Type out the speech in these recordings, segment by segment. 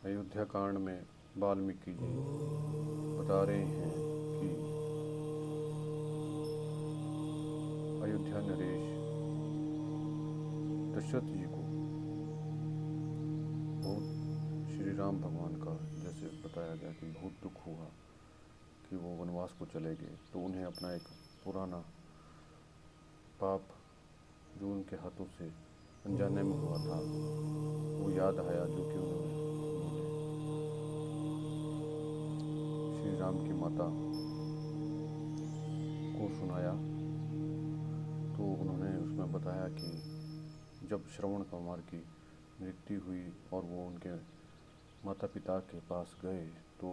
अयोध्या कांड में वाल्मीकि जी बता रहे हैं कि अयोध्या नरेश दशरथ जी को बहुत श्री राम भगवान का जैसे बताया गया कि बहुत दुख हुआ कि वो वनवास को चले गए, तो उन्हें अपना एक पुराना पाप जो उनके हाथों से अनजाने में हुआ था वो याद आया, जो कि उन्होंने श्री राम की माता को सुनाया। तो उन्होंने उसमें बताया कि जब श्रवण कुमार की मृत्यु हुई और वो उनके माता पिता के पास गए, तो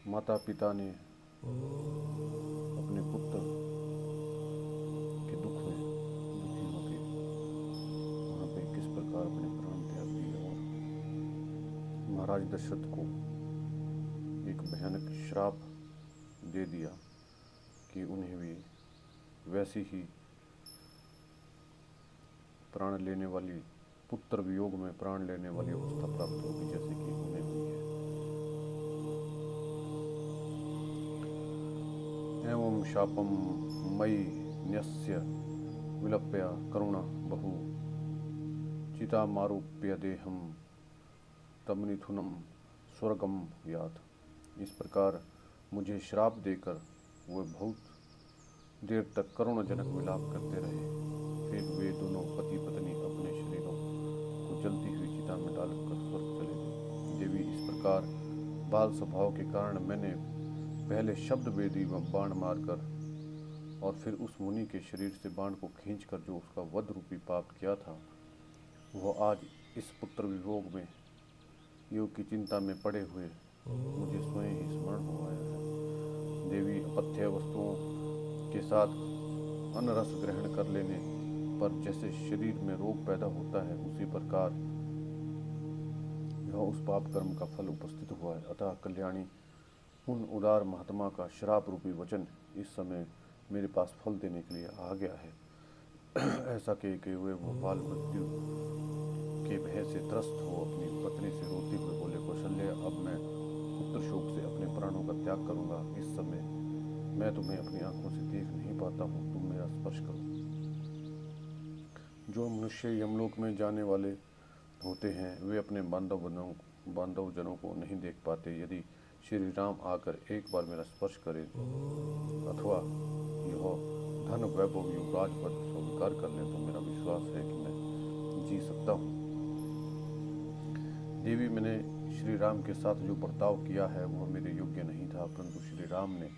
माता पिता ने अपने पुत्र के दुख में दुखी होकर वहाँ पे किस प्रकार अपने प्राण त्याग दिए और महाराज दशरथ को एक भयानक श्राप दे दिया कि उन्हें भी वैसी ही प्राण लेने वाली, पुत्र वियोग में प्राण लेने वाली अवस्था प्राप्त होगी जैसे कि उन्हें हुई है। एवं शापम मयि न्यस्य विलप्य करुणा बहु चिता मारूप्य देहम तमनिथुनम स्वर्गम यात। इस प्रकार मुझे श्राप देकर वे बहुत देर तक करुणाजनक विलाप करते रहे। फिर वे दोनों पति पत्नी अपने शरीरों को जलती हुई चिता में डालकर स्वर्ग चले गए। देवी, इस प्रकार बाल स्वभाव के कारण मैंने पहले शब्द वेदी बाण मारकर और फिर उस मुनि के शरीर से बाण को खींचकर जो उसका वध रूपी पाप किया था, वह आज इस पुत्र वियोग में योग की चिंता में पड़े हुए मुझे स्वयं ही स्मरण हो आया है। देवी, अपथ्य वस्तुओं के साथ अनरस ग्रहण कर लेने पर जैसे शरीर में रोग पैदा होता है, उसी प्रकार यह उस पाप कर्म का फल उपस्थित हुआ है। अतः कल्याणी, उन उदार महात्मा का श्राप रूपी वचन इस समय मेरे पास फल देने के लिए आ गया है। ऐसा कह हुए वो बाल मृत्यु के भय से त्रस्त हो अपनी पत्नी से रोते हुए बोले, कौशल्य, अब मैं पुत्र शोक से अपने प्राणों का त्याग करूंगा। इस समय मैं तुम्हें अपनी आंखों से देख नहीं पाता हूँ, तुम मेरा स्पर्श करो। जो मनुष्य यमलोक में जाने वाले होते हैं वे अपने बांधव जनों को नहीं देख पाते। यदि श्री राम आकर एक बार मेरा स्पर्श करें अथवा यह धन वैभव युवराज पद स्वीकार कर लें, तो मेरा विश्वास है कि मैं जी सकता हूँ। देवी, मैंने श्री राम के साथ जो बर्ताव किया है वह मेरे योग्य नहीं था, परंतु श्री राम ने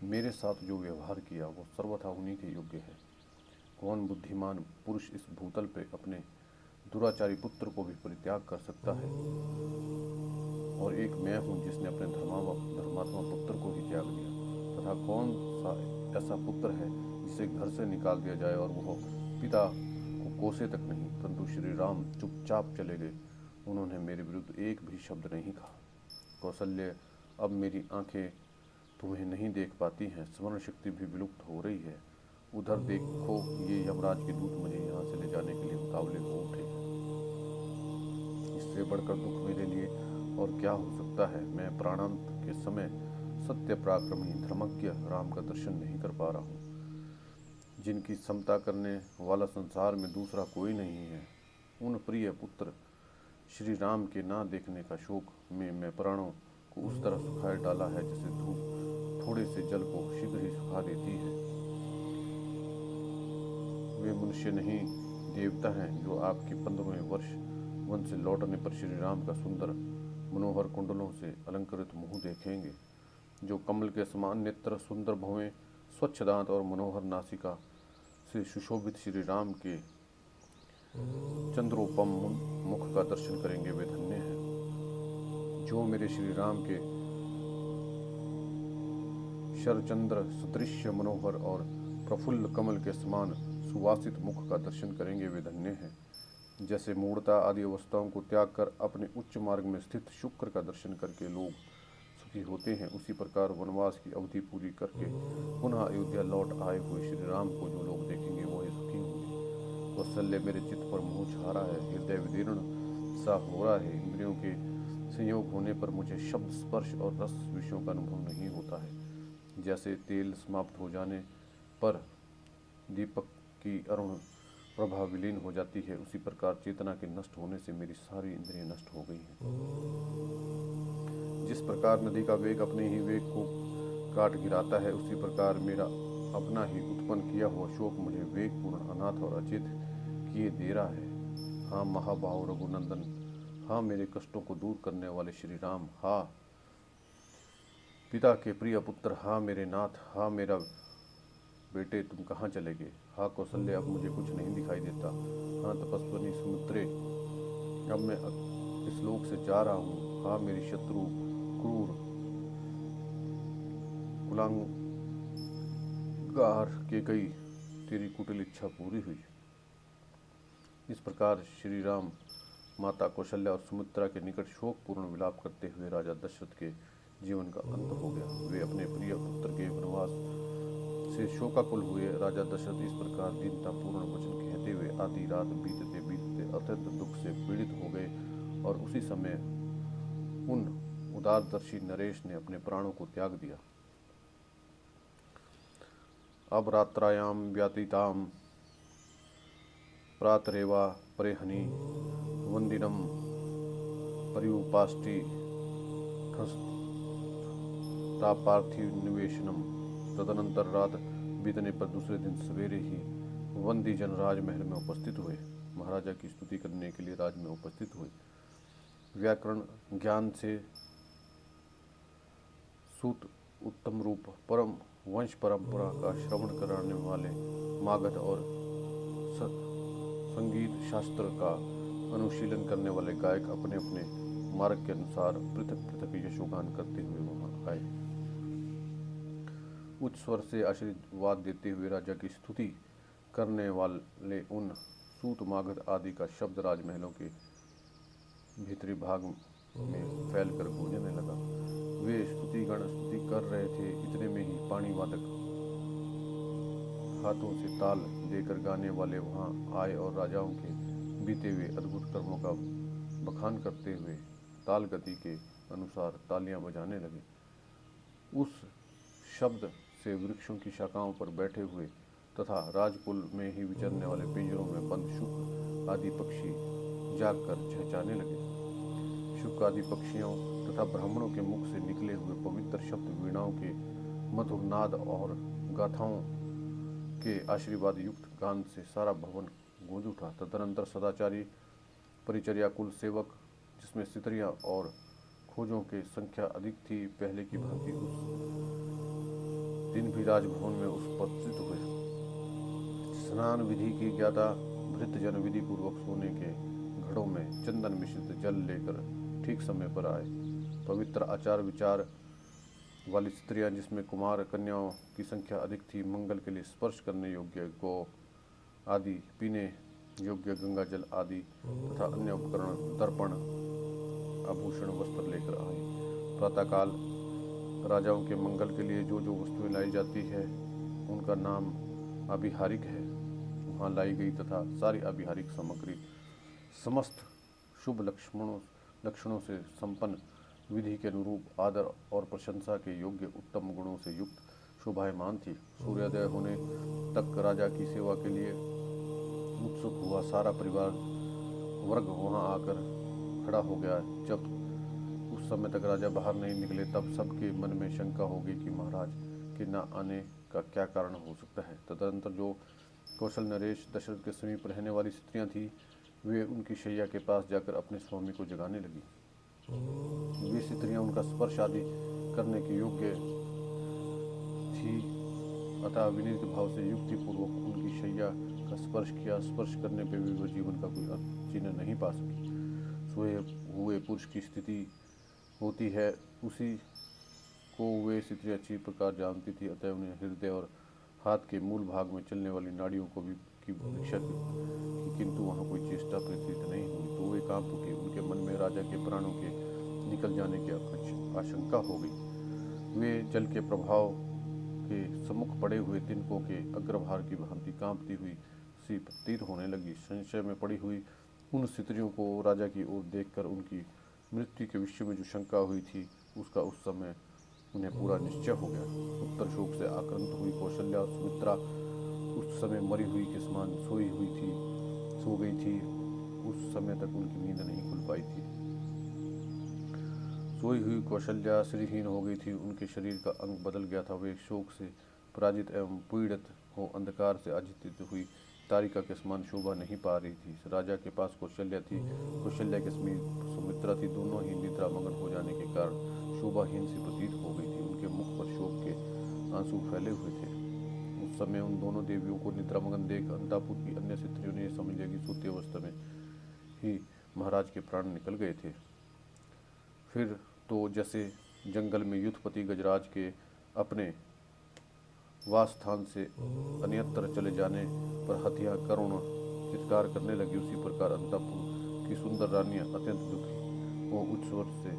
मेरे साथ जो व्यवहार किया वह सर्वथा उन्हीं के योग्य है। कौन बुद्धिमान पुरुष इस भूतल पे अपने दुराचारी पुत्र को भी परित्याग कर सकता है? और एक मैं हूँ जिसने अपने धर्मात्मा पुत्र को ही त्याग दिया। तथा कौन सा ऐसा पुत्र है जिसे घर से निकाल दिया जाए और वह पिता को कोसे तक नहीं? परंतु श्री राम चुपचाप चले गए, उन्होंने मेरे विरुद्ध एक भी शब्द नहीं कहा। कौशल्य, अब मेरी आंखें तुम्हें नहीं देख पाती हैं, स्मरण शक्ति भी विलुप्त हो रही है। उधर देखो, ये यमराज के दूत मुझे यहाँ से ले जाने के लिए उतावले हो उठे। इससे बढ़कर दुख मेरे लिए और क्या हो सकता है? मैं प्राणांत के समय सत्य पराक्रमी धर्मज्ञ राम का दर्शन नहीं कर पा रहा हूँ, जिनकी समता करने वाला संसार में दूसरा कोई नहीं है। उन प्रिय पुत्र श्री राम के ना देखने का शोक में मैं प्राणों को उस तरह सुखाए डाला है जैसे धूप थोड़े से जल को शीघ्र ही सुखा देती है। वे मनुष्य नहीं देवता हैं जो आपके 15वें वर्ष वन से लौटने पर श्री राम का सुंदर मनोहर कुंडलों से अलंकृत मुंह देखेंगे, जो कमल के समान नेत्र, सुंदर भवें, स्वच्छ दांत और मनोहर नासिका से सुशोभित श्री राम के चंद्रोपम मुख का दर्शन करेंगे, वे धन्य हैं। जो मेरे श्री राम के शरचंद्र सदृश्य मनोहर और प्रफुल्ल कमल के समान सुवासित मुख का दर्शन करेंगे, वे धन्य हैं। जैसे मूढ़ता आदि अवस्थाओं को त्याग कर अपने उच्च मार्ग में स्थित शुक्र का दर्शन करके लोग सुखी होते हैं, उसी प्रकार वनवास की अवधि पूरी करके पुनः अयोध्या लौट आए हुए श्री राम को जो लोग देखेंगे वो ही सुखी होंगे। कौशल्य, मेरे चित्त पर मोह छा रहा है, हृदय विदीर्ण ऐसा हो रहा है। इंद्रियों के संयोग होने पर मुझे शब्द, स्पर्श और रस विषयों का अनुभव नहीं होता है। जैसे तेल समाप्त हो जाने पर दीपक की अरुण प्रभा विलीन हो जाती है, उसी प्रकार चेतना के नष्ट होने से मेरी सारी इंद्रियां नष्ट हो गई हैं। जिस प्रकार नदी का वेग अपने ही वेग को काट गिराता है, उसी प्रकार मेरा अपना ही उत्पन्न किया हुआ शोक मुझे वेगपूर्ण, अनाथ और अचेत किए दे रहा है। हाँ महाबाहो रघुनंदन, हाँ मेरे कष्टों को दूर करने वाले श्री राम, हाँ पिता के प्रिय पुत्र, हाँ मेरे नाथ, हाँ मेरा बेटे तुम कहाँ चले गए। हाँ कौशल्य, अब मुझे कुछ नहीं दिखाई देता। हाँ तपस्विनी सुमित्रे, अब मैं इस लोक से जा रहा हूँ। हाँ मेरी शत्रु क्रूर कुलांगार के गई, तेरी कुटिल इच्छा पूरी हुई। इस प्रकार श्री राम माता कौशल्या और सुमित्रा के निकट शोकपूर्ण विलाप करते हुए राजा दशरथ के जीवन का अंत हो गया। वे अपने प्रिय पुत्र के वनवास से शोकाकुल हुए। राजा दशरथ इस प्रकार दीनतापूर्ण वचन कहते हुए आधी रात बीतते बीतते अत्यंत दुख से पीड़ित हो गए, और उसी समय उन उदारदर्शी नरेश ने अपने प्राणों को त्याग दिया। अब रात्रायाम व्यतीताम प्रातरेवा परेहनि वंदिनम पर्युपाष्टि पार्थिव निवेशनम। तदनंतर रात बीतने पर दूसरे दिन सवेरे ही वंदी जन राजमहल में उपस्थित हुए। महाराजा की स्तुति करने के लिए राज में उपस्थित हुए। व्याकरण ज्ञान से सूत उत्तम रूप परम वंश परंपरा का श्रवण कराने वाले मागध और संगीत शास्त्र का अनुशीलन करने वाले गायक अपने अपने मार्ग के अनुसार पृथक पृथक यशोगान करते हुए वहां आए। उच्च स्वर से आशीर्वाद देते हुए राजा की स्तुति करने वाले उन सूत मागध आदि का शब्द राजमहलों के भीतरी भाग में फैलकर गूंजने लगा। वे स्तुतिगण स्तुति कर रहे थे, इतने में ही पाणी वादक हाथों से ताल देकर गाने वाले वहां आए और राजाओं के बीते हुए अद्भुत कर्मों का बखान करते हुए ताल गति के अनुसार तालियां बजाने लगे। उस शब्द से वृक्षों की शाखाओं पर बैठे हुए तथा राजकुल में ही विचरने वाले पिंजरों में बंद शुक आदि पक्षी जागकर चहचहाने लगे। शुक आदि पक्षियों तथा ब्राह्मणों के मुख से निकले हुए पवित्र शब्द, वीणाओं के मधुर नाद और गाथाओं के आशीर्वाद युक्त गान से सारा भवन गूंज उठा। तदनंतर सदाचारी परिचर्या कुल सेवक, जिसमें स्त्रियां और खोजों की संख्या अधिक थी, पहले की भांति उस दिन भी राजभवन में उपस्थित हुए। स्नान विधि की ज्ञाता भृत्यजन विधि पूर्वक सोने के घड़ों में चंदन मिश्रित जल लेकर ठीक समय पर आए। पवित्र आचार विचार वाली स्त्रियां, जिसमें कुमार कन्याओं की संख्या अधिक थी, मंगल के लिए स्पर्श करने योग्य गौ आदि, पीने योग्य गंगा जल आदि तथा अन्य उपकरण, दर्पण, आभूषण, वस्त्र लेकर आए। प्रातःकाल राजाओं के मंगल के लिए जो जो वस्तुएं लाई जाती है उनका नाम आभिहारिक है, वहाँ लाई गई तथा सारी आभिहारिक सामग्री समस्त शुभ लक्षणों से संपन्न, विधि के अनुरूप, आदर और प्रशंसा के योग्य, उत्तम गुणों से युक्त, शोभायमान थी। सूर्योदय होने तक राजा की सेवा के लिए उत्सुक हुआ सारा परिवार वर्ग वहां आकर खड़ा हो गया। जब उस समय तक राजा बाहर नहीं निकले, तब सबके मन में शंका हो गई कि महाराज के न आने का क्या कारण हो सकता है। तदनंतर जो कौशल नरेश दशरथ के समीप रहने वाली स्त्रियां थी, वे उनकी शैया के पास जाकर अपने स्वामी को जगाने लगी। वे स्त्रियां उनका स्पर्श आदि करने के योग्य थी, अतः विनीत भाव से युक्तिपूर्वक उनकी शैया का स्पर्श किया। स्पर्श करने पर भी वह जीवन का कोई चिन्ह नहीं पा सकी। सोए हुए पुरुष की स्थिति होती है, उसी को वे स्त्रियां अच्छी प्रकार जानती थी, अतः उन्हें हृदय और हाथ के मूल भाग में चलने वाली नाड़ियों को भी की परीक्षा की, किंतु वहाँ कोई चेष्टा प्रतीत नहीं हुई। तो वे कांप उठी। उनके मन में राजा के प्राणों के निकल जाने की आशंका हो गई। वे जल के प्रभाव के सम्मुख पड़े हुए तिनकों के अग्रभार की भांति कांपती हुई सी प्रतीत होने लगी। संशय में पड़ी हुई उन स्त्रियों को राजा की ओर देखकर उनकी मृत्यु के विषय में जो शंका हुई थी उसका उस समय उन्हें पूरा निश्चय हो गया। उत्तर शोक से आक्रांत हुई कौशल्या और सुमित्रा उस समय मरी हुई के समान सो गई थी। उस समय तक उनकी नींद नहीं खुल पाई थी। सोई हुई कौशल्या श्रीहीन हो गई थी, उनके शरीर का अंग बदल गया था। वे शोक से पराजित एवं पीड़ित हो अंधकार से आच्छादित हुई तारिका के समान शोभा नहीं पा रही थी। राजा के पास कौशल्या थी, कौशल्या के समीप सुमित्रा थी। दोनों ही निद्रा मगन हो जाने के कारण शोभाहीन सी प्रतीत हो गई थी। उनके मुख पर शोक के आंसू फैले हुए थे। उस समय उन दोनों देवियों को निद्रा मगन देख अंतापुर की अन्य स्त्रियों ने समझ लिया कि सोते अवस्था में ही महाराज के प्राण निकल गए थे। फिर तो जैसे जंगल में युद्धपति गजराज के अपने वास स्थान से अन्यत्र चले जाने पर हथिया करुण चित्कार करने लगी, उसी प्रकार अंतपुर की सुंदर रानियां अत्यंत दुखी वो उच्च स्वर से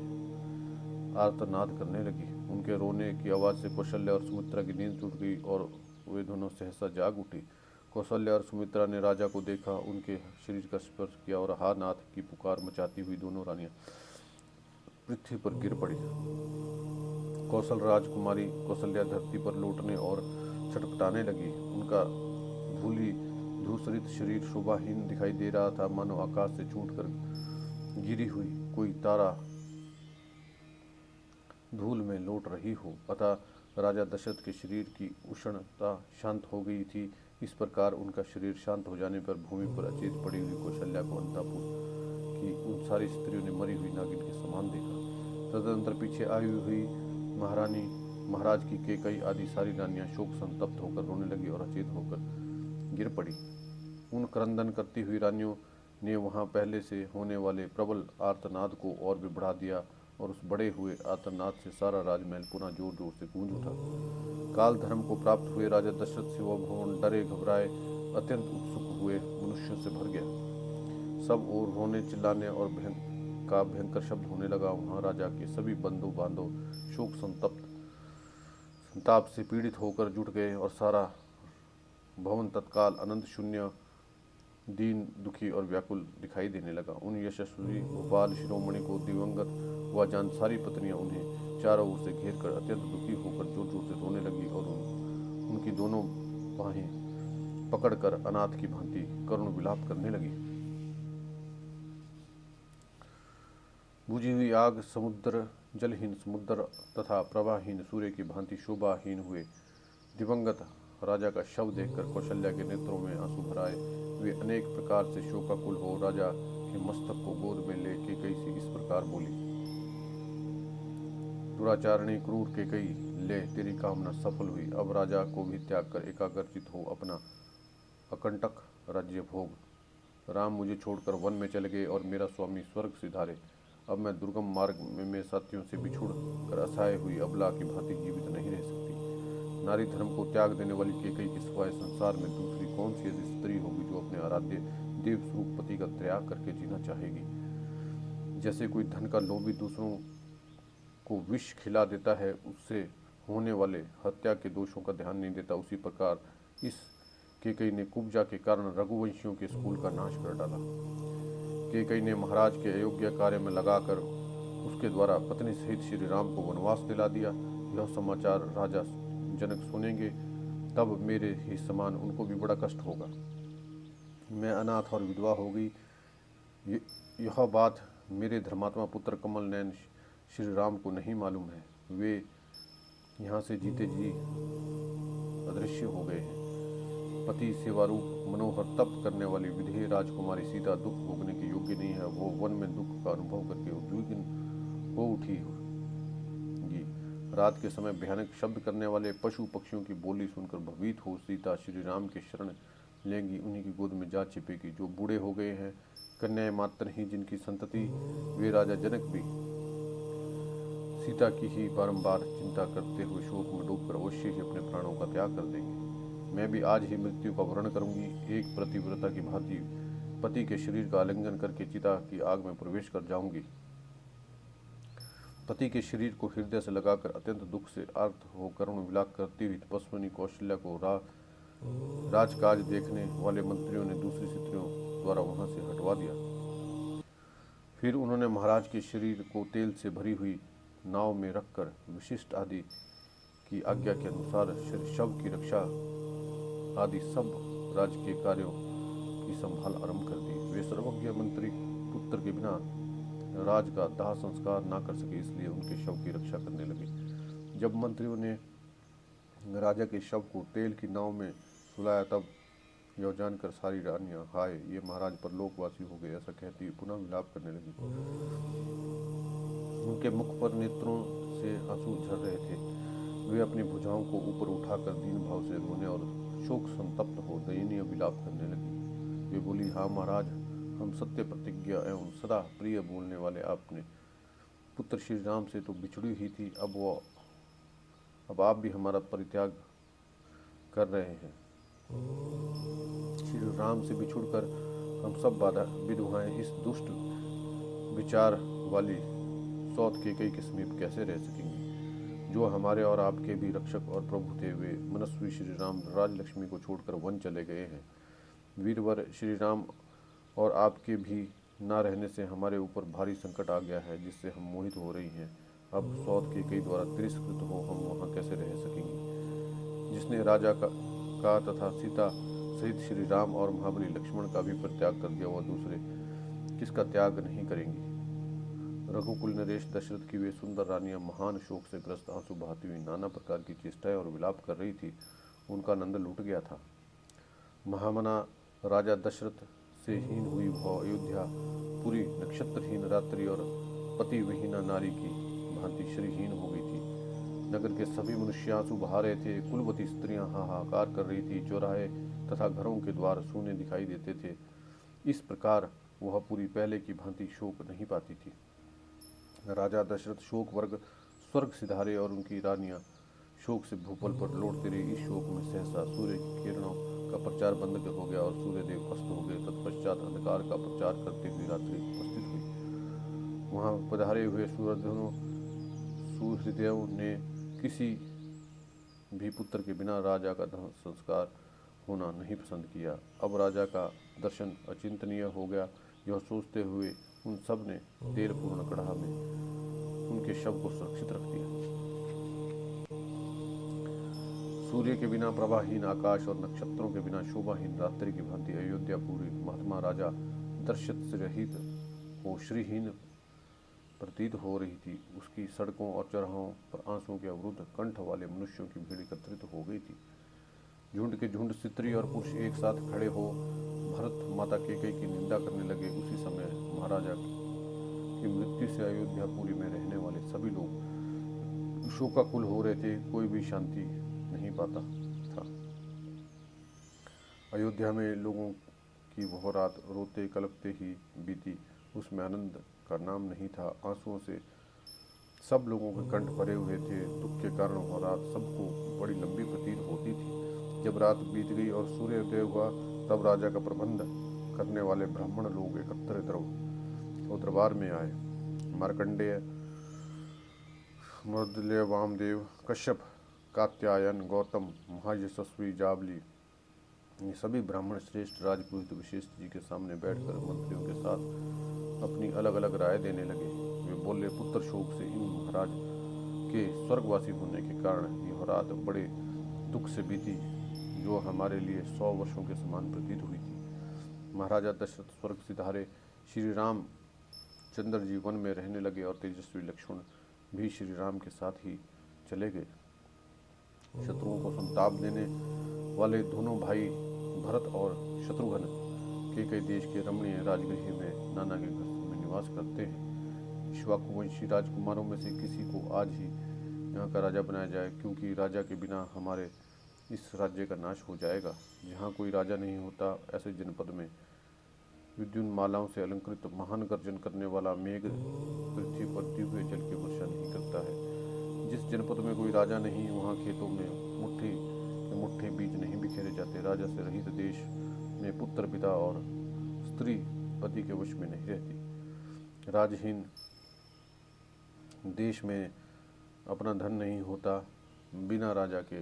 आर्तनाद करने लगी। उनके रोने की आवाज़ से कौशल्या और सुमित्रा की नींद टूट गई और वे दोनों सहसा जाग उठी। कौशल्या और सुमित्रा ने राजा को देखा, उनके शरीर का स्पर्श किया और हा नाथ की पुकार मचाती हुई दोनों रानियां पृथ्वी पर गिर पड़ी। कौशल राजकुमारी कौशल्या धरती पर लौटने और छटपटाने लगी। उनका धूली धूसरित शरीर शोभाहीन दिखाई दे रहा था, मानो आकाश से छूटकर गिरी हुई कोई तारा धूल में लौट रही हो। अतः राजा दशरथ के शरीर की उष्णता शांत हो गई थी। इस प्रकार उनका शरीर शांत हो जाने पर भूमि पर अचेत पड़ी हुई कौशल्या को अंतापुर की उन सारी स्त्रियों ने मरी हुई नागिन के समान देखा। तदनंतर पीछे आई हुई महारानी, महाराज की केकई आदि सारी रानियां शोक संतप्त होकर रोने लगी और अचेत होकर गिर पड़ी। उन क्रंदन करती हुई रानियों ने वहां पहले से होने वाले प्रबल आर्तनाद को और भी बढ़ा दिया और उस बड़े हुए आर्तनाद से सारा राजमहल पुनः जोर जोर से गूंज उठा। काल धर्म को प्राप्त हुए राजा दशरथ से वह भवन डरे घबराए अत्यंत उत्सुक हुए मनुष्यों से भर गया। सब ओर रोने चिल्लाने और भयंकर शब्द होने लगा। वहां राजा के सभी बंधु बांधव शोक संताप से पीड़ित होकर जुट गए और सारा भवन तत्काल अनंत शून्य, दीन, दुखी और व्याकुल दिखाई देने लगा। उन यशस्वी भोपाल शिरोमणि को दिवंगत हुआ जान सारी पत्नियां उन्हें चारों ओर से घेर कर अत्यंत दुखी होकर जोर जोर से रोने लगी और उनकी दोनों बाहें पकड़कर अनाथ की भांति करुण विलाप करने लगी। बुझी हुई आग समुद्र, जलहीन समुद्र तथा प्रवाहहीन सूर्य की भांति शोभाहीन हुए दिवंगत राजा का शव देखकर कौशल्या के नेत्रों में आंसू भर आए। वे अनेक प्रकार से शोकाकुल हो राजा के मस्तक को गोद में ले केकई से इस प्रकार बोली, दुराचारणी क्रूर केकई, ले तेरी कामना सफल हुई। अब राजा को भी त्याग कर एकाग्रचित हो अपना अकंटक राज्य भोग। राम मुझे छोड़कर वन में चले गए और मेरा स्वामी स्वर्ग सिधारे। अब मैं दुर्गम मार्ग में मेरे साथियों से बिछुड़ कर असहाय हुई अबला की भांति जीवित नहीं रह सकती। नारी धर्म को त्याग देने वाली केकई के सिवाय संसार में दूसरी कौन सी ऐसी स्त्री होगी जो अपने आराध्य देव स्वरूप पति का त्याग करके जीना चाहेगी। जैसे कोई धन का लोभी दूसरों को विष खिला देता है, उससे होने वाले हत्या के दोषों का ध्यान नहीं देता, उसी प्रकार इस केकई ने कुब्जा के कारण रघुवंशियों के स्कूल का नाश कर डाला। केकई ने महाराज के अयोग्य कार्य में लगाकर उसके द्वारा पत्नी सहित श्री राम को वनवास दिला दिया। यह समाचार राजा जनक सुनेंगे तब मेरे ही समान उनको भी बड़ा कष्ट होगा। मैं अनाथ और विधवा हो गई, यह बात मेरे धर्मात्मा पुत्र कमल नयन श्री राम को नहीं मालूम है। वे यहाँ से जीते जी अदृश्य हो गए हैं। पति सेवारूप मनोहर तप करने वाली विधेय राजकुमारी सीता दुख भोगने के योग्य नहीं है। वो वन में दुख का अनुभव करके उद्विग्न हो उठी होगी। रात के समय भयानक शब्द करने वाले पशु पक्षियों की बोली सुनकर भयभीत हो सीता श्री राम के शरण लेंगी, उन्हीं की गोद में जा छिपेगी। जो बूढ़े हो गए हैं, कन्याएं मात्र ही जिनकी संतति, वे राजा जनक भी सीता की ही बारंबार चिंता करते हुए शोक में डूबकर अवश्य ही अपने प्राणों का त्याग कर देंगे। मैं भी आज ही मृत्यु का वर्ण करूंगी। एक प्रतिव्रता की भांति पति के शरीर का आलिंगन करके चिता की आग में प्रवेश कर जाऊंगी। पति के शरीर को हृदय से लगाकर अत्यंत दुख से आर्त हो करुण विलाप करती हुई तपस्विनी कौशल्या को राजकाज देखने वाले मंत्रियों ने दूसरी स्त्रियों द्वारा वहां से हटवा दिया। फिर उन्होंने महाराज के शरीर को तेल से भरी हुई नाव में रखकर विशिष्ट आदि की आज्ञा के अनुसार शव की रक्षा आदि सब राजकीय कार्यों की संभाल आरंभ कर दी। वे सर्वज्ञ मंत्री पुत्र के बिना राज का दाह संस्कार ना कर सके, इसलिए उनके शव की रक्षा करने लगे। जब मंत्रियों ने राजा के शव को तेल की नाव में सुलाया तब यह जानकर सारी रानियां हाय ये महाराज परलोकवासी हो गए ऐसा कहती पुनः विलाप करने लगी। उनके मुख पर नेत्रों से आंसू झर रहे थे। वे अपनी भुजाओं को ऊपर उठाकर दीन भाव से रोने और शोक संतप्त हो दयनीय विलाप करने लगी। वे बोली, हाँ महाराज, हम सत्य प्रतिज्ञा एवं सदा प्रिय बोलने वाले आपने पुत्र श्री राम से तो बिछड़ी ही थी, अब आप भी हमारा परित्याग कर रहे हैं। श्री राम से बिछुड़कर हम सब विधवाएं इस दुष्ट विचार वाली सौत के कई के समीप कैसे रह सकेंगी। जो हमारे और आपके भी रक्षक और प्रभु थे, वे मनस्वी श्री राम राजलक्ष्मी को छोड़कर वन चले गए हैं। वीरवर श्री राम और आपके भी ना रहने से हमारे ऊपर भारी संकट आ गया है, जिससे हम मोहित हो रही हैं। अब सौत के कई द्वारा तिरस्कृत हो हम वहाँ कैसे रह सकेंगे। जिसने राजा का तथा सीता सहित श्री राम और महाबली लक्ष्मण का भी परित्याग कर दिया, वह दूसरे किसका त्याग नहीं करेंगी। रघुकुल नरेश दशरथ की वे सुंदर रानियां महान शोक से ग्रस्त आंसू बहाती हुई नाना प्रकार की चेष्टाएं और विलाप कर रही थी। उनका नंद लूट गया था। महामना राजा दशरथ से हीन हुई वह अयोध्या पूरी नक्षत्रहीन रात्रि और पति विहीना नारी की भांति श्रीहीन हो गई थी। नगर के सभी मनुष्य आंसू बहा रहे थे। कुलवती स्त्रियां हाहाकार कर रही थी। चौराहे तथा घरों के द्वार सूने दिखाई देते थे। इस प्रकार वह पूरी पहले की भांति शोक नहीं पाती थी। राजा दशरथ शोक वर्ग स्वर्ग सिधारे और उनकी रानियां शोक से भूपल पर लौटते रही। इस शोक में सहसा सूर्य की किरणों का प्रचार बंद हो गया और सूर्यदेव अस्त हो गए। तत्पश्चात अंधकार का प्रचार करते हुए रात्रि उपस्थित हुई। वहां पधारे हुए सुहृदयों ने किसी भी पुत्र के बिना राजा का दाह संस्कार होना नहीं पसंद किया। अब राजा का दर्शन अचिंतनीय हो गया। यह सोचते हुए उन सब ने तेल पूर्ण कड़ाह में उनके शव को सुरक्षित रख दिया। सूर्य के बिना प्रभाहीन आकाश और नक्षत्रों के बिना शोभाहीन रात्रि की भांति अयोध्या पूरी महात्मा राजा दर्शत से रहित हो श्रीहीन प्रतीत हो रही थी। उसकी सड़कों और चौराहों पर आंसुओं के अवरुद्ध कंठ वाले मनुष्यों की भीड़ एकत्रित हो गई थी। झुंड के झुंड स्त्री और पुरुष एक साथ खड़े हो भरत माता कैकेयी की निंदा करने लगे। उसी समय महाराजा की मृत्यु से अयोध्यापुरी में रहने वाले सभी लोग शोकाकुल हो रहे थे। कोई भी शांति नहीं पाता था। अयोध्या में लोगों की वह रात रोते कलपते ही बीती। उसमें आनंद का नाम नहीं था। आंसुओं से सब लोगों के कंठ भरे हुए थे। दुख के कारण वह रात सबको बड़ी लंबी प्रतीत होती थी। जब रात बीत गई और सूर्योदय हुआ तब राजा का प्रबंध करने वाले ब्राह्मण लोग एकत्र दरबार में आए। मार्कंडेय, मर्दल्य, वामदेव, कश्यप, कात्यायन, गौतम, महायशस्वी, जाबली, ये सभी ब्राह्मण श्रेष्ठ राजपुरोहित विशिष्ट जी के सामने बैठकर मंत्रियों के साथ अपनी अलग अलग राय देने लगे। वे बोले, पुत्र शोक से इन महाराज के स्वर्गवासी होने के कारण यह रात बड़े दुख से बीती, जो हमारे लिए 100 वर्षों के समान प्रतीत हुई थी। महाराजा दशरथ स्वर्ग सिधारे श्री राम चंद्र जी वन में रहने लगे और तेजस्वी लक्ष्मण भी श्री राम के साथ ही चले गए। शत्रुओं को संताप देने वाले दोनों भाई भरत और शत्रुघ्न कई देश के रमणीय राजगृह में नाना के घर में निवास करते हैं। इक्ष्वाकुवंशी राजकुमारों में से किसी को आज ही यहाँ का राजा बनाया जाए, क्योंकि राजा के बिना हमारे इस राज्य का नाश हो जाएगा। जहाँ कोई राजा नहीं होता, ऐसे जनपद में विद्युन मालाओं से अलंकृत महान गर्जन करने वाला मेघ पृथ्वी पर दिव्य जल की वर्षा नहीं करता है। जिस जनपद में कोई राजा नहीं, वहाँ खेतों में मुट्ठे बीज नहीं बिखेरे जाते। राजा से रहित देश में पुत्र पिता और स्त्री पति के वश में नहीं रहती। राजहीन देश में अपना धन नहीं होता। बिना राजा के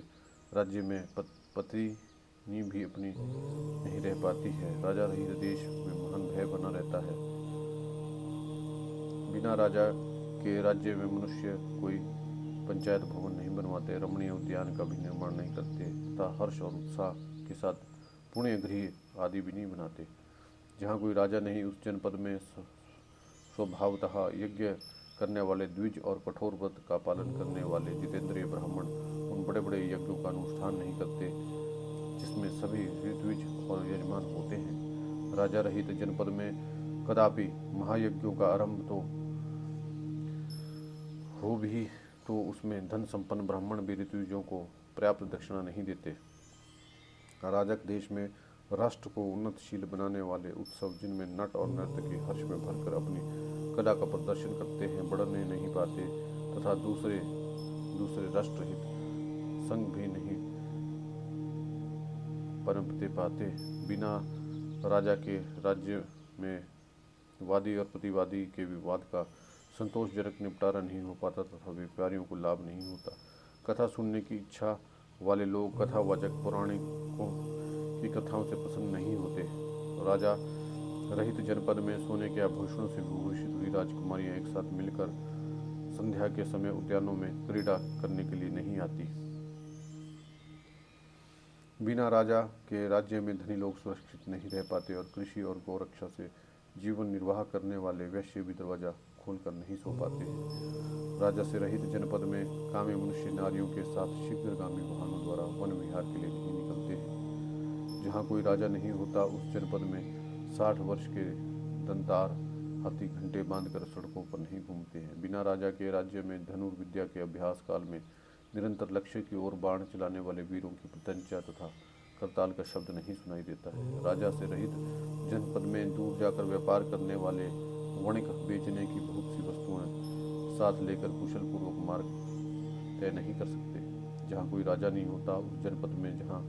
राज्य में पत्नी भी अपनी नहीं रह पाती है। राजा रहित देश में महान भय बना रहता है। बिना राजा के राज्य में मनुष्य कोई पंचायत भवन नहीं बनवाते, रमणीय उद्यान का भी निर्माण नहीं करते तथा हर्ष और उत्साह के साथ पुण्य गृह आदि भी नहीं बनाते। जहाँ कोई राजा नहीं, उस जनपद में स्वभावतः यज्ञ करने वाले द्विज और कठोर व्रत का पालन करने वाले जितेंद्रिय ब्राह्मण उन बड़े बड़े यज्ञों का अनुष्ठान नहीं करते जिसमें सभी ऋत्विज और यजमान होते हैं। राजा रहित जनपद में कदापि महायज्ञों का आरंभ तो हो भी तो उसमें धन संपन्न ब्राह्मण भी ऋत्विजों को पर्याप्त दक्षिणा नहीं देते। अराजक देश में राष्ट्र को उन्नतशील बनाने वाले उत्सव जिनमें नट और नर्तकी हर्ष में भरकर अपनी कला का प्रदर्शन करते हैं बढ़ने नहीं पाते तथा दूसरे राष्ट्रहित संग भी नहीं पनपते पाते। बिना राजा के राज्य में वादी और प्रतिवादी के विवाद का संतोषजनक निपटारा नहीं हो पाता तथा व्यापारियों को लाभ नहीं होता। कथा सुनने की इच्छा वाले लोग कथावाचक पौराणिकों की कथाओं से प्रसन्न नहीं होते। राजा रहित जनपद में सोने के आभूषणों से विभूषित हुई राजकुमारियां एक साथ मिलकर संध्या के समय उद्यानों में क्रीड़ा करने के लिए नहीं आती। बिना राजा के राज्य में धनी लोग सुरक्षित नहीं रह पाते और कृषि और गौरक्षा से जीवन निर्वाह करने वाले वैश्य भी दरवाजा खोलकर नहीं सो पाते हैं। राजा से रहित जनपद में कामी मनुष्य नारियों के साथ शीघ्रगामी वाहनों द्वारा वन विहार के लिए नहीं निकलते हैं। जहाँ कोई राजा नहीं होता उस जनपद में 60 वर्ष के दंतार हाथी घंटे बांधकर सड़कों पर नहीं घूमते हैं। बिना राजा के राज्य में धनुर्विद्या के अभ्यास काल में निरंतर लक्ष्य की ओर बाण चलाने वाले वीरों की प्रत्यंचा तथा करताल का शब्द नहीं सुनाई देता है। राजा से रहित जनपद में दूर जाकर व्यापार करने वाले वणिक बेचने की बहुत सी वस्तुएं साथ लेकर कुशल पूर्वक मार्ग तय नहीं कर सकते। जहाँ कोई राजा नहीं होता उस जनपद में जहाँ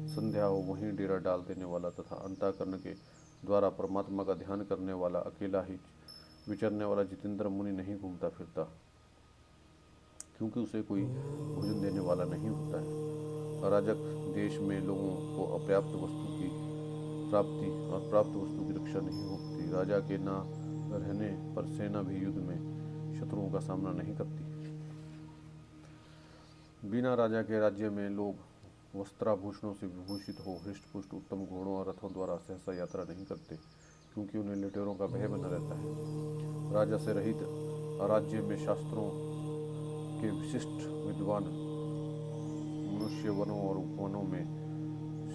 संध्या हो वहीं डेरा डाल देने वाला तथा अंतःकरण के द्वारा परमात्मा का ध्यान करने वाला अकेला ही विचरने वाला जितेंद्र मुनि नहीं घूमता फिरता, क्योंकि उसे कोई भोजन देने वाला नहीं होता है। अराजक देश में लोगों को अपर्याप्त वस्तु की प्राप्ति और प्राप्त वस्तु की रक्षा नहीं होती। राजा के ना रहने पर सेना भी युद्ध में शत्रुओं का सामना नहीं करती। बिना राजा के राज्य में लोग वस्त्राभूषणों से विभूषित हो हृष्टपुष्ट उत्तम घोड़ों और रथों द्वारा सहसा यात्रा नहीं करते, क्योंकि उन्हें लुटेरों का भय बना रहता है। राजा से रहित राज्य में शास्त्रों के विशिष्ट विद्वान मनुष्य वनों और उपवनों में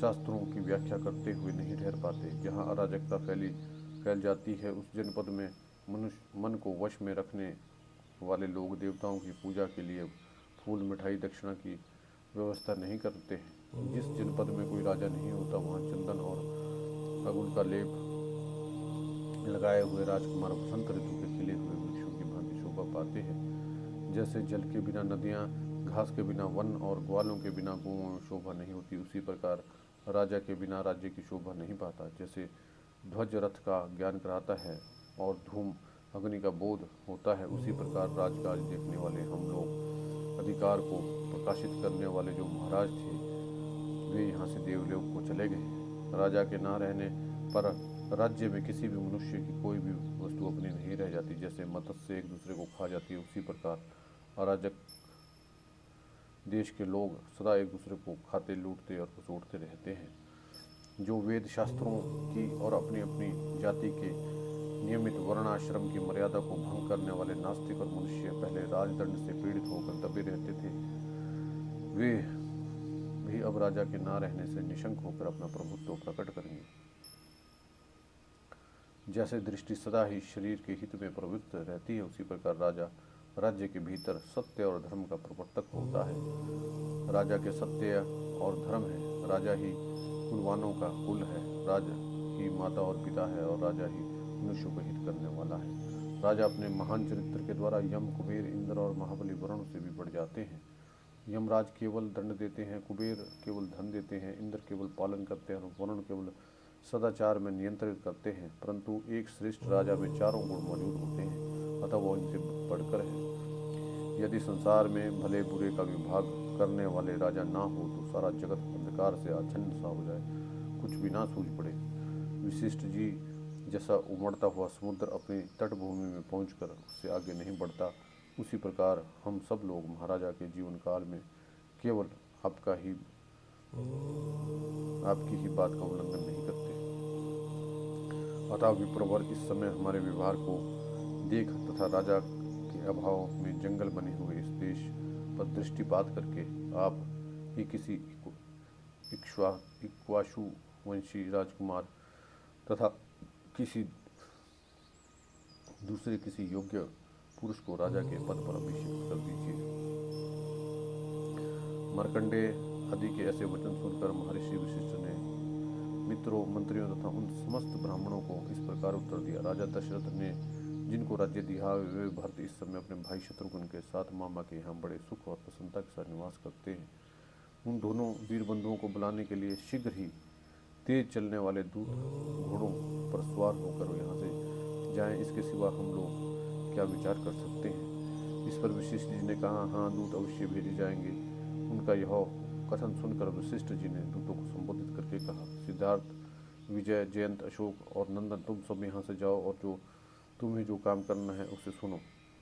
शास्त्रों की व्याख्या करते हुए नहीं ठहर पाते। जहाँ अराजकता फैल जाती है उस जनपद में मनुष्य मन को वश में रखने वाले लोग देवताओं की पूजा के लिए फूल मिठाई दक्षिणा की व्यवस्था नहीं करते हैं। जिस जनपद में कोई राजा नहीं होता वहाँ चंदन और अगुल का लेप लगाए हुए राजकुमार बसंत ऋतु के खिले हुए वृक्षों की भांति शोभा पाते हैं। जैसे जल के बिना नदियाँ, घास के बिना वन और ग्वालों के बिना गौओं में शोभा नहीं होती, उसी प्रकार राजा के बिना राज्य की शोभा नहीं पाता। जैसे ध्वज रथ का ज्ञान कराता है और धूम अग्नि का बोध होता है, उसी प्रकार राजकाज देखने वाले हम लोग अधिकार को प्रकाशित करने वाले जो महाराज थे वे यहाँ से देवलोक को चले गए। राजा के ना रहने पर राज्य में किसी भी मनुष्य की कोई भी वस्तु अपनी नहीं रह जाती। जैसे मत्स्य एक दूसरे को खा जाती है, उसी प्रकार अराजक देश के लोग सदा एक दूसरे को खाते, लूटते और घसोटते रहते हैं। जो वेद शास्त्रों की और अपनी अपनी जाति के नियमित वर्णाश्रम की मर्यादा को भंग करने वाले नास्तिक और मनुष्य पहले राजदंड से पीड़ित होकर दबे रहते थे, वे भी अब राजा के ना रहने से निशंक होकर अपना प्रभुत्व प्रकट करेंगे। जैसे दृष्टि सदा ही शरीर के हित में प्रवृत्त रहती है, उसी प्रकार राजा राज्य के भीतर सत्य और धर्म का प्रवर्तक होता है। राजा के सत्य और धर्म है, राजा ही कुलवानों का कुल है, राजा ही माता और पिता है और राजा ही मनुष्य को हित करने वाला है। राजा अपने महान चरित्र के द्वारा यम, कुबेर, इंद्र और महाबली वरुण से भी बढ़ जाते हैं। यमराज केवल दंड देते हैं, कुबेर केवल धन देते हैं, इंद्र केवल पालन करते हैं और वरुण केवल सदाचार में नियंत्रित करते हैं। परंतु एक श्रेष्ठ राजा में चारों गुण मौजूद होते हैं, अतः वह इनसे बढ़कर है। यदि संसार में भले बुरे का विभाग करने वाले राजा ना हो तो सारा जगत अंधकार से आच्छन्न सा हो जाए, कुछ भी ना सूझ पड़े। विशिष्ट जी जैसा उमड़ता हुआ समुद्र अपनी तटभूमि में पहुंचकर उससे आगे नहीं बढ़ता, उसी प्रकार हम सब लोग महाराजा के जीवन काल में केवल आपकी ही बात का उल्लंघन नहीं करते। अतः विप्रवर इस समय हमारे व्यवहार को देख तथा राजा के अभाव में जंगल बने हुए इस देश पर दृष्टिपात करके आप ही किसी इक्ष्वाकु वंशी राजकुमार तथा किसी योग्य पुरुष को राजा के पद पर अभिषिक्त कर दीजिए। मार्कंडेय आदि के ऐसे वचन सुनकर महर्षि वशिष्ठ ने मित्रों, मंत्रियों तथा उन समस्त ब्राह्मणों को इस प्रकार उत्तर दिया। राजा दशरथ ने जिनको राज्य दिया, वे भरत इस समय अपने भाई शत्रुघ्न के साथ मामा के यहाँ बड़े सुख और प्रसन्नता के साथ निवास करते हैं। उन दोनों वीर बंधुओं को बुलाने के लिए शीघ्र ही तेज चलने वाले दूत घोड़ों पर सवार होकर यहाँ से जाएं, इसके सिवा हम लोग क्या विचार कर सकते हैं। इस पर वशिष्ठ जी ने कहा, हाँ, दूत अवश्य भेजे जाएंगे। उनका यह कथन सुनकर वशिष्ठ जी ने दूतों को संबोधित करके कहा, सिद्धार्थ, विजय, जयंत, अशोक और नंदन, तुम सब यहाँ से जाओ और जो तुम्हें जो काम करना है उसे सुनो।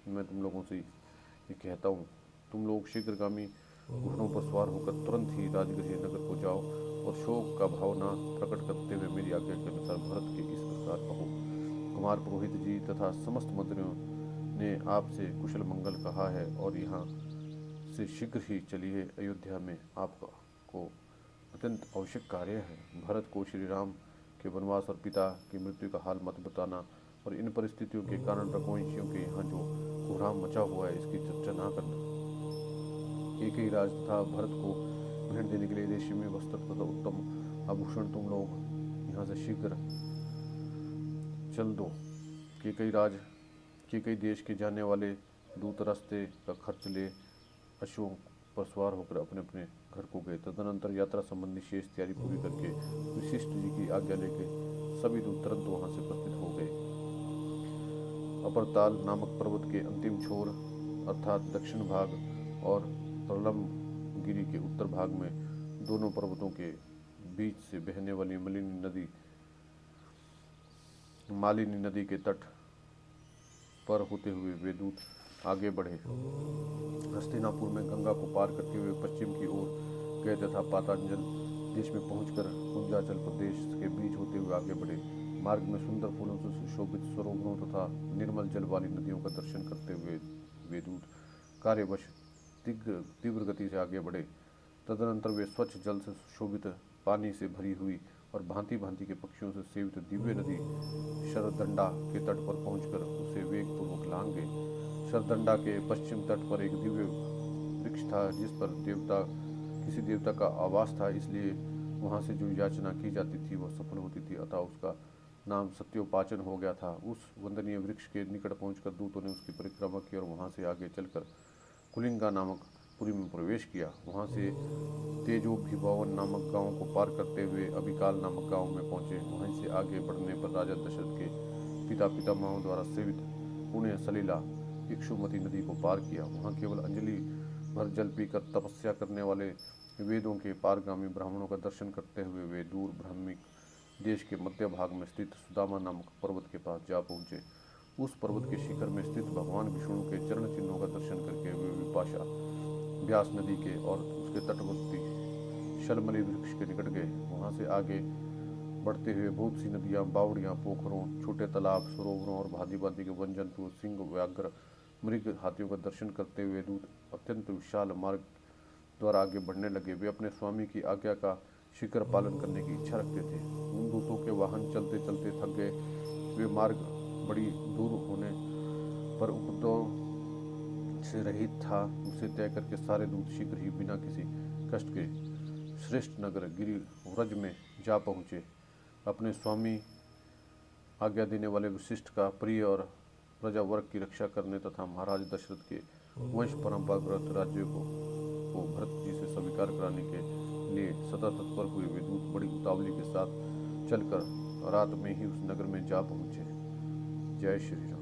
मैं तुम लोगों से ये कहता हूँ, तुम लोग शीघ्रगामी घोड़ों पर सवार होकर तुरंत ही राजगृह नगर को जाओ और शोक का भावना प्रकट करते हुए मेरी आज्ञा के अनुसार भरत के इस प्रकार कहो, कुमार पुरोहित जी तथा समस्त मंत्रियों ने आपसे कुशल मंगल कहा है और यहाँ से शीघ्र ही चलिए। अयोध्या में आपको अत्यंत आवश्यक कार्य है। भरत को श्री राम के वनवास और पिता की मृत्यु का हाल मत बताना और इन परिस्थितियों के कारण रघुवंशियों के यहाँ जो कोहराम मचा हुआ है इसकी चर्चा ना करना। केकई राज तथा भरत को भेंट देने के लिए रेशमी वस्त्र तथा उत्तम आभूषण तुम लोग यहाँ से शीघ्र चल दो। केकई देश के जाने वाले दूत रास्ते का खर्च ले अश्वों पर सवार होकर अपने अपने घर को गए। तदनंतर यात्रा संबंधी शेष तैयारी पूरी करके वशिष्ठ जी की आज्ञा लेके सभी दूत तुरंत वहां से उपस्थित हो गए। अपरताल नामक पर्वत के अंतिम छोर अर्थात दक्षिण भाग और प्रलम गिरी के उत्तर भाग में दोनों पर्वतों के बीच से बहने वाली मालिनी नदी के तट पर होते हुए वे दूत आगे बढ़े। हस्तिनापुर में गंगा को पार करते हुए पश्चिम की ओर गए तथा पातांजल देश में पहुंचकर कुंजाचल प्रदेश के बीच होते हुए आगे बढ़े। मार्ग में सुंदर फूलों से सुशोभित सरोवरों तथा निर्मल जल वाली नदियों का दर्शन करते हुए वे दूत कार्यवश तीव्र गति से आगे बढ़े। तदनंतर वे स्वच्छ जल से सुशोभित पानी से भरी हुई और भांति भांति के पक्षियों से सेवित दिव्य नदी शरदंडा के तट पर पहुंचकर उसे वेगपूर्वक लांग गए। शरदंडा के पश्चिम तट पर एक दिव्य वृक्ष था जिस पर किसी देवता का आवास था, इसलिए वहां से जो याचना की जाती थी वह सफल होती थी, अतः उसका नाम सत्योपाचन हो गया था। उस वंदनीय वृक्ष के निकट पहुंचकर दूतों ने उसकी परिक्रमा की और वहां से आगे चलकर कुलिंगा नामक पुरी में प्रवेश किया। वहां से तेजोभिभवन नामक गांव को पार करते हुए अबिकाल नामक गांव में पहुंचे। वहीं से आगे बढ़ने पर राजा दशरथ के पितामहों द्वारा सेवित पुण्य सलीला इक्षुमती नदी को पार किया। वहां केवल अंजलि भर जल पीकर तपस्या करने वाले वेदों के पारगामी ब्राह्मणों का दर्शन करते हुए वे दूर ब्राह्मिक देश के मध्य भाग में स्थित सुदामा नामक पर्वत के पास जा पहुंचे। उस पर्वत के शिखर में स्थित भगवान विष्णु के चरण चिन्हों का दर्शन करके वे विपाशा व्यास नदी के और उसके तटवर्ती शलमली वृक्ष के निकट गए। वहां से आगे बढ़ते हुए बहुत सी नदियां, बावड़ियां, पोखरों, छोटे तालाब, सरोवरों और भांति भांति के वन जंतु, सिंह, व्याघ्र, मृग, हाथियों का दर्शन करते हुए दूत अत्यंत विशाल मार्ग द्वारा आगे बढ़ने लगे। वे अपने स्वामी की आज्ञा का शीघ्र पालन करने की इच्छा रखते थे। उन दूतों के वाहन चलते चलते थक गए। वे मार्ग बड़ी दूर होने पर उपद्रव से रहित था, उसे तय करके सारे दूत शीघ्र ही बिना किसी कष्ट के श्रेष्ठ नगर गिरिव्रज में जा पहुँचे। अपने स्वामी आज्ञा देने वाले वशिष्ठ का प्रिय और प्रजा वर्ग की रक्षा करने तथा महाराज दशरथ के वंश परंपरागत राज्य को भरत जी से स्वीकार कराने के लिए सदा तत्पर हुए वे दूत बड़ी उतावली के साथ चलकर रात में ही उस नगर में जा पहुँचे। जय श्री राम।